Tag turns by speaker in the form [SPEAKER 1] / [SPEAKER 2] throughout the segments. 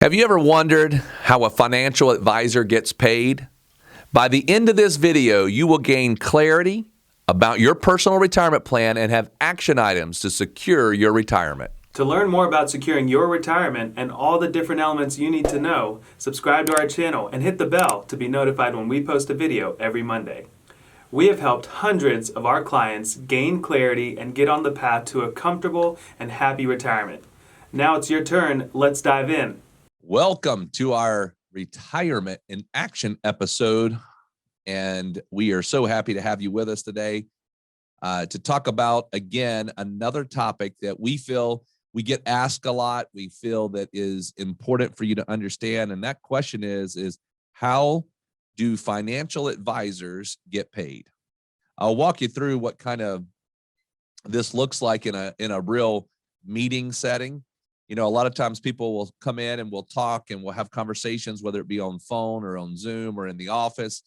[SPEAKER 1] Have you ever wondered how a financial advisor gets paid? By the end of this video, you will gain clarity about your personal retirement plan and have action items to secure your retirement.
[SPEAKER 2] To learn more about securing your retirement and all the different elements you need to know, subscribe to our channel and hit the bell to be notified when we post a video every Monday. We have helped hundreds of our clients gain clarity and get on the path to a comfortable and happy retirement. Now it's your turn. Let's dive in.
[SPEAKER 1] Welcome to our retirement in action episode. And we are so happy to have you with us today to talk about, again, another topic that we feel we get asked a lot. We feel that is important for you to understand. And that question is how do financial advisors get paid? I'll walk you through what kind of this looks like in a real meeting setting. You know, a lot of times people will come in and we'll talk and we'll have conversations, whether it be on phone or on Zoom or in the office.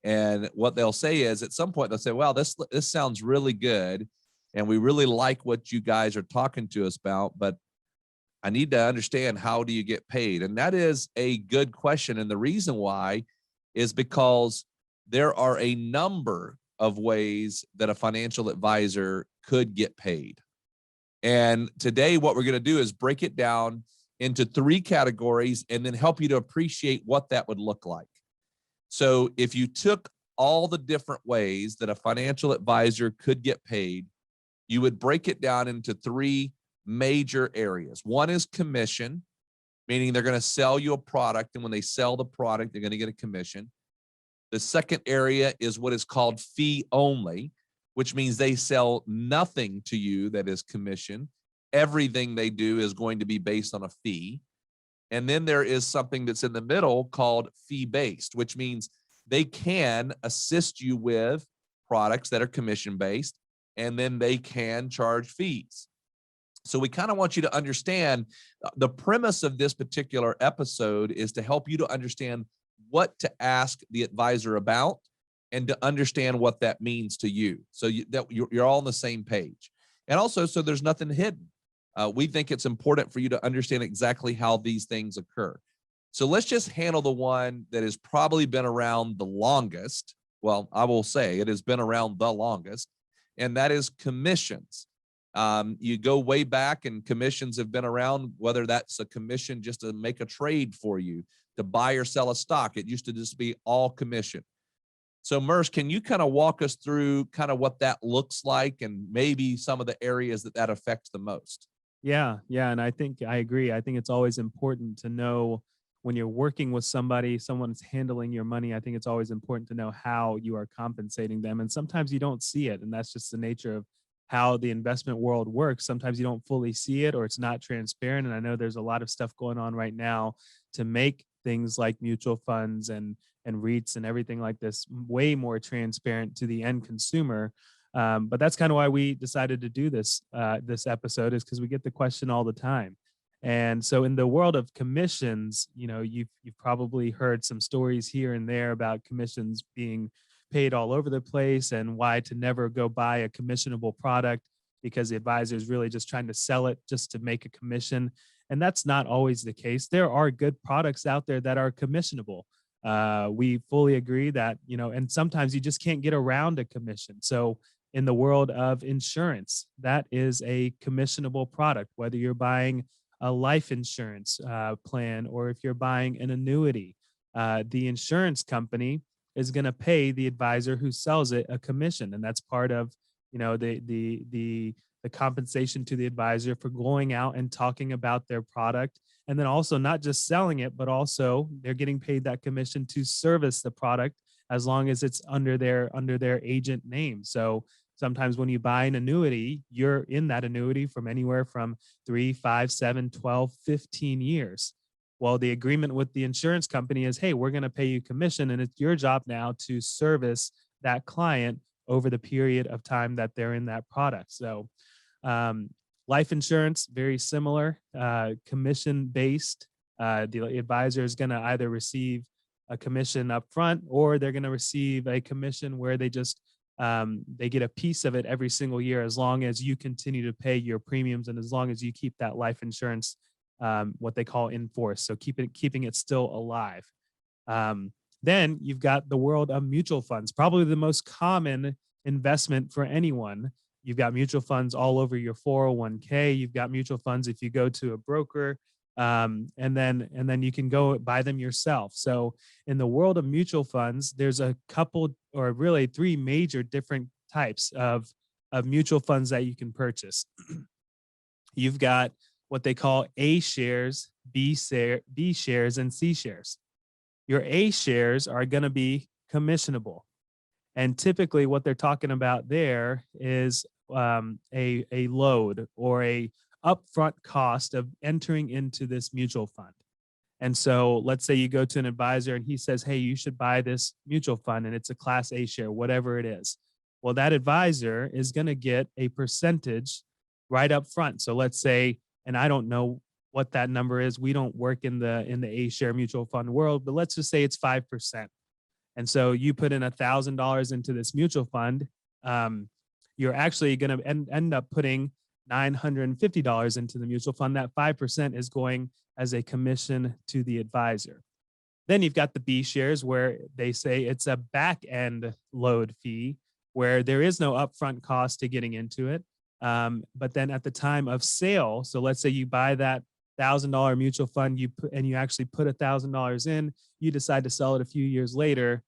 [SPEAKER 1] And what they'll say is at some point they'll say, well, this sounds really good. And we really like what you guys are talking to us about, but I need to understand, how do you get paid? And that is a good question. And the reason why is because there are a number of ways that a financial advisor could get paid. And today what we're going to do is break it down into three categories and then help you to appreciate what that would look like. So if you took all the different ways that a financial advisor could get paid, you would break it down into three major areas. One is commission, meaning they're going to sell you a product, and when they sell the product, they're going to get a commission. The second area is what is called fee only, which means they sell nothing to you that is commission. Everything they do is going to be based on a fee. And then there is something that's in the middle called fee-based, which means they can assist you with products that are commission-based, and then they can charge fees. So we kind of want you to understand the premise of this particular episode is to help you to understand what to ask the advisor about and to understand what that means to you, so that you're all on the same page. And also, so there's nothing hidden. We think it's important for you to understand exactly how these things occur. So let's just handle the one that has probably been around the longest. Well, I will say it has been around the longest, and that is commissions. You go way back and commissions have been around, whether that's a commission just to make a trade for you, to buy or sell a stock. It used to just be all commission. So Merce, can you kind of walk us through kind of what that looks like and maybe some of the areas that affects the most?
[SPEAKER 3] Yeah. And I think I agree. I think it's always important to know when you're working with somebody, someone's handling your money. I think it's always important to know how you are compensating them. And sometimes you don't see it. And that's just the nature of how the investment world works. Sometimes you don't fully see it, or it's not transparent. And I know there's a lot of stuff going on right now to make things like mutual funds and REITs and everything like this way more transparent to the end consumer. But that's kind of why we decided to do this episode, is because we get the question all the time. And so in the world of commissions, you know, you've probably heard some stories here and there about commissions being paid all over the place, and why to never go buy a commissionable product, because the advisor is really just trying to sell it just to make a commission. And that's not always the case. There are good products out there that are commissionable. We fully agree that, you know, and sometimes you just can't get around a commission. So in the world of insurance, that is a commissionable product, whether you're buying a life insurance plan or if you're buying an annuity. The insurance company is going to pay the advisor who sells it a commission, and that's part of, you know, the compensation to the advisor for going out and talking about their product. And then also not just selling it, but also they're getting paid that commission to service the product, as long as it's under their agent name. So sometimes when you buy an annuity, you're in that annuity from anywhere from 3, 5, 7, 12, 15 years. Well, the agreement with the insurance company is, hey, we're going to pay you commission, and it's your job now to service that client over the period of time that they're in that product. So life insurance, very similar, commission based. The advisor is going to either receive a commission up front, or they're going to receive a commission where they just they get a piece of it every single year, as long as you continue to pay your premiums and as long as you keep that life insurance what they call in force. So keeping it still alive. Then you've got the world of mutual funds, probably the most common investment for anyone. You've got mutual funds all over your 401k. You've got mutual funds if you go to a broker, and then you can go buy them yourself. So in the world of mutual funds, there's a couple, or really three major different types of mutual funds that you can purchase. You've got what they call A shares, B shares, and C shares. Your A shares are going to be commissionable. And typically what they're talking about there is a load or a upfront cost of entering into this mutual fund. And so let's say you go to an advisor and he says, hey, you should buy this mutual fund and it's a class A share, whatever it is. Well, that advisor is going to get a percentage right up front. So let's say, and I don't know what that number is. We don't work in the A share mutual fund world, but let's just say it's 5%. And so you put in $1,000 into this mutual fund. You're actually going to end up putting $950 into the mutual fund. That 5% is going as a commission to the advisor. Then you've got the B shares where they say it's a back end load fee where there is no upfront cost to getting into it. But then at the time of sale, so let's say you buy that $1,000 mutual fund, you actually put $1,000 in, you decide to sell it a few years later,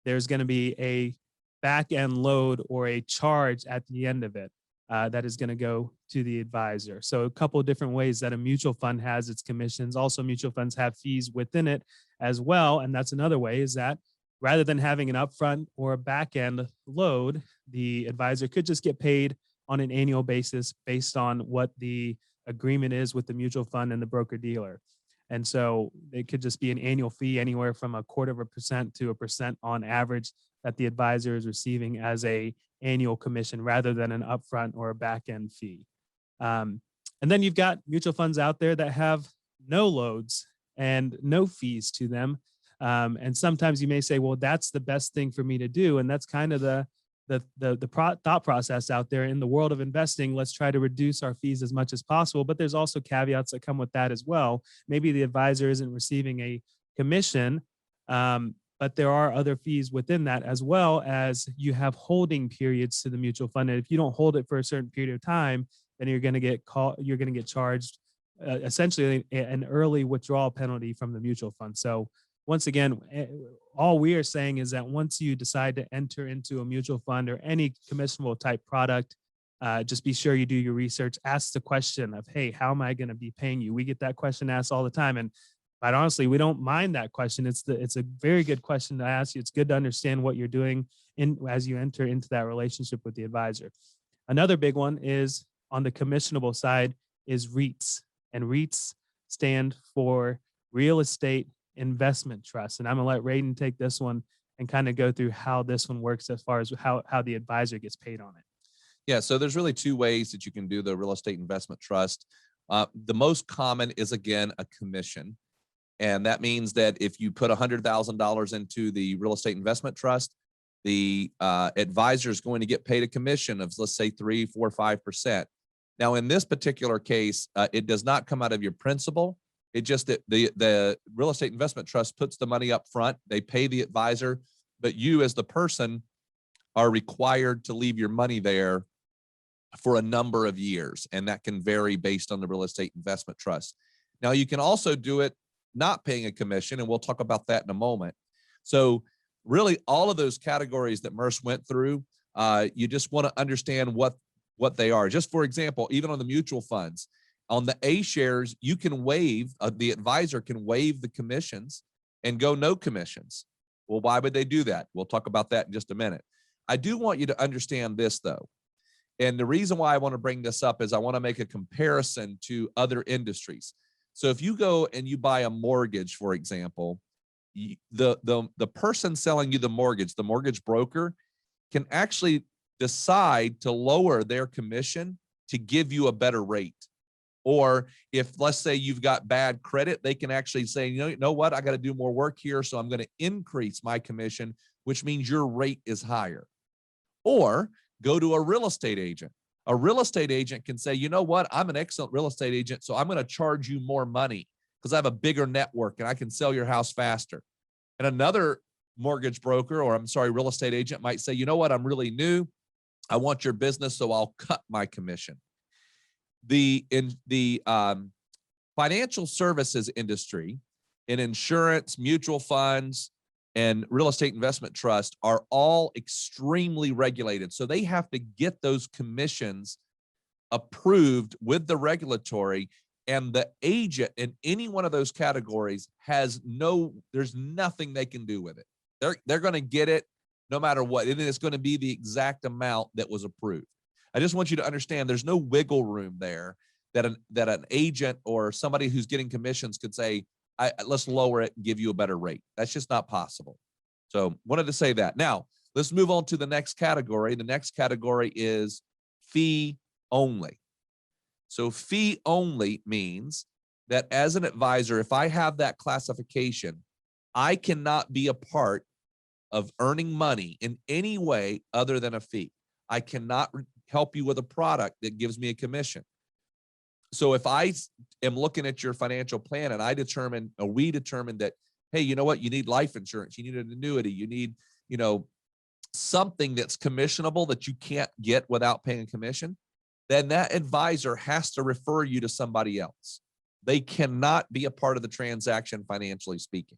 [SPEAKER 3] there's going to be a back end load or a charge at the end of it that is going to go to the advisor. So a couple of different ways that a mutual fund has its commissions. Also, mutual funds have fees within it as well. And that's another way, is that rather than having an upfront or a back end load, the advisor could just get paid on an annual basis based on what the agreement is with the mutual fund and the broker dealer. And so it could just be an annual fee anywhere from 0.25% to 1% on average that the advisor is receiving as a annual commission rather than an upfront or a back end fee. And then you've got mutual funds out there that have no loads and no fees to them. And sometimes you may say, well, that's the best thing for me to do. And that's kind of the thought process out there in the world of investing. Let's try to reduce our fees as much as possible, but there's also caveats that come with that as well. Maybe the advisor isn't receiving a commission, but there are other fees within that, as well as you have holding periods to the mutual fund. And if you don't hold it for a certain period of time, then you're going to get charged essentially an early withdrawal penalty from the mutual fund. So once again, all we are saying is that once you decide to enter into a mutual fund or any commissionable type product, just be sure you do your research. Ask the question of, hey, how am I going to be paying you? We get that question asked all the time. And quite honestly, we don't mind that question. It's a very good question to ask you. It's good to understand what you're doing as you enter into that relationship with the advisor. Another big one is on the commissionable side is REITs. And REITs stand for Real Estate Investment Trust. And I'm gonna let Raiden take this one and kind of go through how this one works as far as how the advisor gets paid on it.
[SPEAKER 1] Yeah, so there's really two ways that you can do the real estate investment trust. The most common is, again, a commission. And that means that if you put $100,000 into the real estate investment trust, the advisor is going to get paid a commission of, let's say, 3, 4, 5%. Now, in this particular case, it does not come out of your principal. It just that the real estate investment trust puts the money up front. They pay the advisor, but you as the person are required to leave your money there for a number of years. And that can vary based on the real estate investment trust. Now, you can also do it not paying a commission, and we'll talk about that in a moment. So really all of those categories that Merce went through, you just want to understand what they are. Just for example, even on the mutual funds, on the A shares, you can waive, the advisor can waive the commissions and go no commissions. Well, why would they do that? We'll talk about that in just a minute. I do want you to understand this though. And the reason why I want to bring this up is I want to make a comparison to other industries. So if you go and you buy a mortgage, for example, the person selling you the mortgage broker can actually decide to lower their commission to give you a better rate. Or if, let's say, you've got bad credit, they can actually say, you know what, I got to do more work here, so I'm going to increase my commission, which means your rate is higher. Or go to a real estate agent. A real estate agent can say, you know what, I'm an excellent real estate agent, so I'm going to charge you more money because I have a bigger network and I can sell your house faster. And another mortgage broker, or I'm sorry, real estate agent might say, you know what, I'm really new. I want your business, so I'll cut my commission. In the financial services industry, in insurance, mutual funds, and real estate investment trust are all extremely regulated. So they have to get those commissions approved with the regulatory, and the agent in any one of those categories there's nothing they can do with it. They're going to get it no matter what. And it's going to be the exact amount that was approved. I just want you to understand there's no wiggle room there that an agent or somebody who's getting commissions could say, let's lower it and give you a better rate. That's just not possible. So wanted to say that. Now, let's move on to the next category. The next category is fee only. So fee only means that as an advisor, if I have that classification, I cannot be a part of earning money in any way other than a fee. I cannot help you with a product that gives me a commission. So if I am looking at your financial plan and we determine that, hey, you know what, you need life insurance, you need an annuity, you need, something that's commissionable that you can't get without paying a commission, then that advisor has to refer you to somebody else. They cannot be a part of the transaction, financially speaking.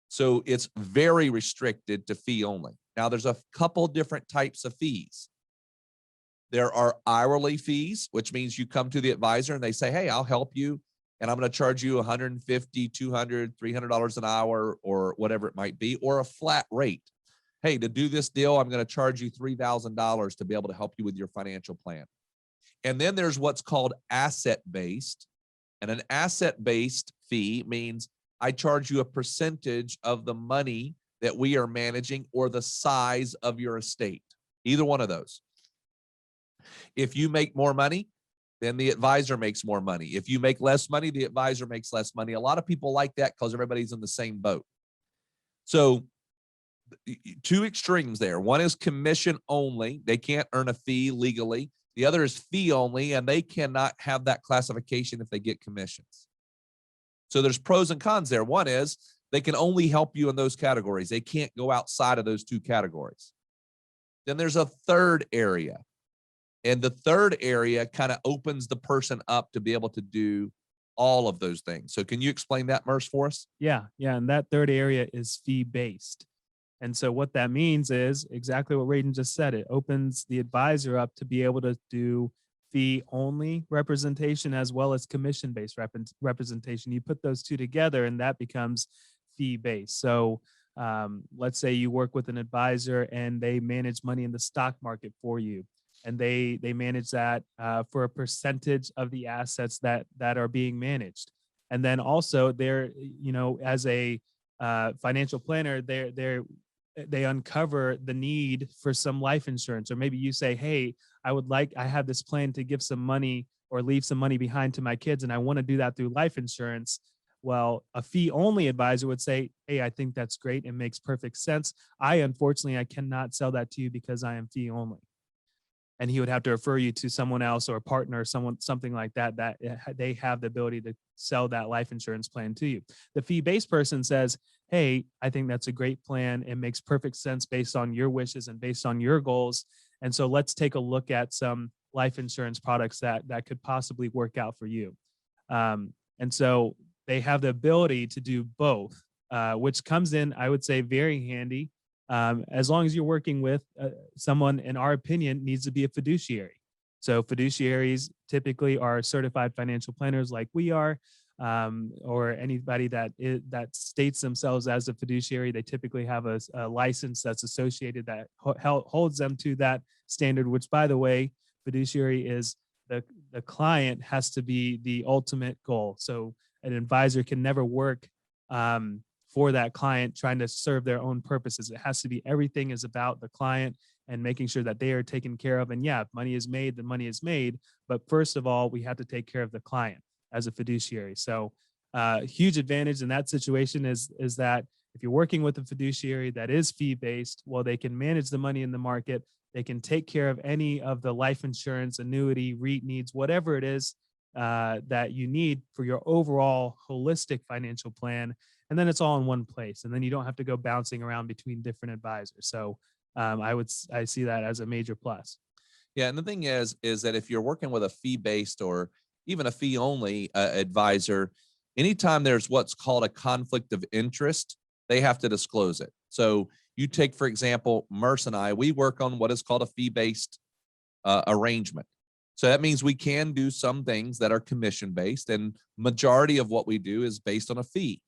[SPEAKER 1] So it's very restricted to fee only. Now, there's a couple different types of fees. There are hourly fees, which means you come to the advisor and they say, hey, I'll help you, and I'm going to charge you $150, $200, $300 an hour, or whatever it might be, or a flat rate. Hey, to do this deal, I'm going to charge you $3,000 to be able to help you with your financial plan. And then there's what's called asset-based. And an asset-based fee means I charge you a percentage of the money that we are managing or the size of your estate, either one of those. If you make more money, then the advisor makes more money. If you make less money, the advisor makes less money. A lot of people like that because everybody's in the same boat. So two extremes there. One is commission only. They can't earn a fee legally. The other is fee only, and they cannot have that classification if they get commissions. So there's pros and cons there. One is they can only help you in those categories. They can't go outside of those two categories. Then there's a third area. And the third area kind of opens the person up to be able to do all of those things. So can you explain that, Merce, for us?
[SPEAKER 3] Yeah. And that third area is fee-based. And so what that means is exactly what Radon just said. It opens the advisor up to be able to do fee-only representation as well as commission-based representation. You put those two together and that becomes fee-based. So let's say you work with an advisor and they manage money in the stock market for you. And they manage that for a percentage of the assets that are being managed. And then also they're, as a financial planner, they uncover the need for some life insurance. Or maybe you say, hey, I have this plan to give some money or leave some money behind to my kids, and I want to do that through life insurance. Well, a fee-only advisor would say, hey, I think that's great. It makes perfect sense. Unfortunately, I cannot sell that to you because I am fee-only. And he would have to refer you to someone else or a partner, something like that they have the ability to sell that life insurance plan to you. The fee-based person says, hey, I think that's a great plan. It makes perfect sense based on your wishes and based on your goals. And so let's take a look at some life insurance products that could possibly work out for you. And so they have the ability to do both, which comes in, I would say, very handy. As long as you're working with someone, in our opinion, needs to be a fiduciary. So fiduciaries typically are certified financial planners like we are, or anybody that states themselves as a fiduciary. They typically have a license that's associated that holds them to that standard, which, by the way, fiduciary is the client has to be the ultimate goal. So an advisor can never work for that client trying to serve their own purposes. It has to be, everything is about the client and making sure that they are taken care of. And yeah, if money is made, the money is made. But first of all, we have to take care of the client as a fiduciary. So huge advantage in that situation is that if you're working with a fiduciary that is fee-based, well, they can manage the money in the market, They can take care of any of the life insurance, annuity, REIT needs, whatever it is that you need for your overall holistic financial plan. And then it's all in one place. And then you don't have to go bouncing around between different advisors. So I see that as a major plus.
[SPEAKER 1] Yeah, and the thing is that if you're working with a fee-based or even a fee-only advisor, anytime there's what's called a conflict of interest, they have to disclose it. So you take, for example, Merce and I, we work on what is called a fee-based arrangement. So that means we can do some things that are commission-based, and majority of what we do is based on a fee.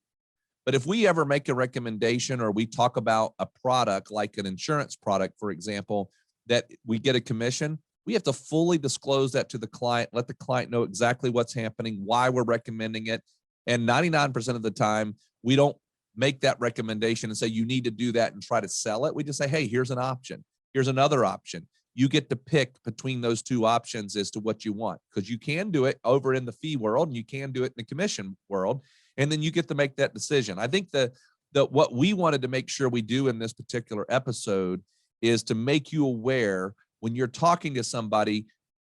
[SPEAKER 1] But if we ever make a recommendation or we talk about a product like an insurance product, for example, that we get a commission, we have to fully disclose that to the client, let the client know exactly what's happening, why we're recommending it. And 99% of the time, we don't make that recommendation and say, you need to do that and try to sell it. We just say, hey, here's an option. Here's another option. You get to pick between those two options as to what you want, because you can do it over in the fee world and you can do it in the commission world. And then you get to make that decision. I think that what we wanted to make sure we do in this particular episode is to make you aware when you're talking to somebody,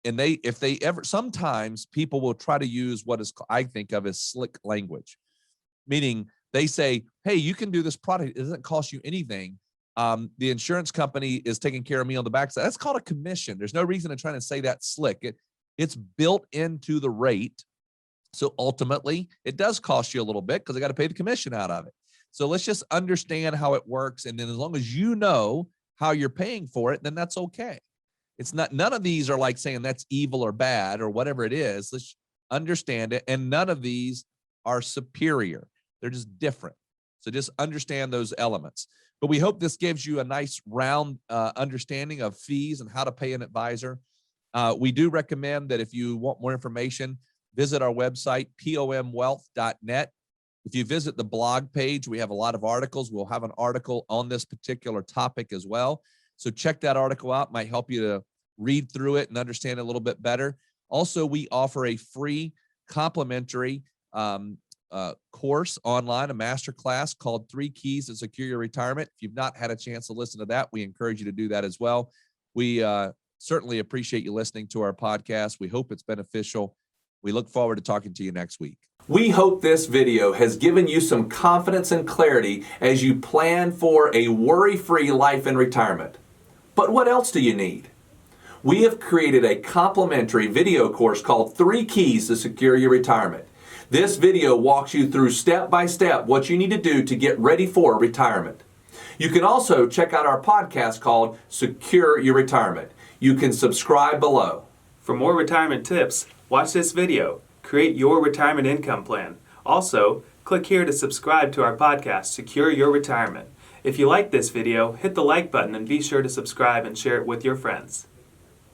[SPEAKER 1] and if they ever, sometimes people will try to use what is, I think of as slick language, meaning they say, hey, you can do this product. It doesn't cost you anything. The insurance company is taking care of me on the backside. That's called a commission. There's no reason to try to say that slick. It's built into the rate. So ultimately, it does cost you a little bit because they got to pay the commission out of it. So let's just understand how it works. And then as long as you know how you're paying for it, then that's okay. It's not, none of these are like saying that's evil or bad or whatever it is. Let's understand it. And none of these are superior. They're just different. So just understand those elements. But we hope this gives you a nice round understanding of fees and how to pay an advisor. We do recommend that if you want more information, visit our website, pomwealth.net. If you visit the blog page, we have a lot of articles. We'll have an article on this particular topic as well. So check that article out. Might help you to read through it and understand it a little bit better. Also, we offer a free complimentary course online, a master class called 3 Keys to Secure Your Retirement. If you've not had a chance to listen to that, we encourage you to do that as well. We certainly appreciate you listening to our podcast. We hope it's beneficial. We look forward to talking to you next week.
[SPEAKER 4] We hope this video has given you some confidence and clarity as you plan for a worry-free life in retirement. But what else do you need? We have created a complimentary video course called 3 Keys to Secure Your Retirement. This video walks you through step by step what you need to do to get ready for retirement. You can also check out our podcast called Secure Your Retirement. You can subscribe below.
[SPEAKER 2] For more retirement tips, watch this video. Create your retirement income plan. Also, click here to subscribe to our podcast, Secure Your Retirement. If you like this video, hit the like button and be sure to subscribe and share it with your friends.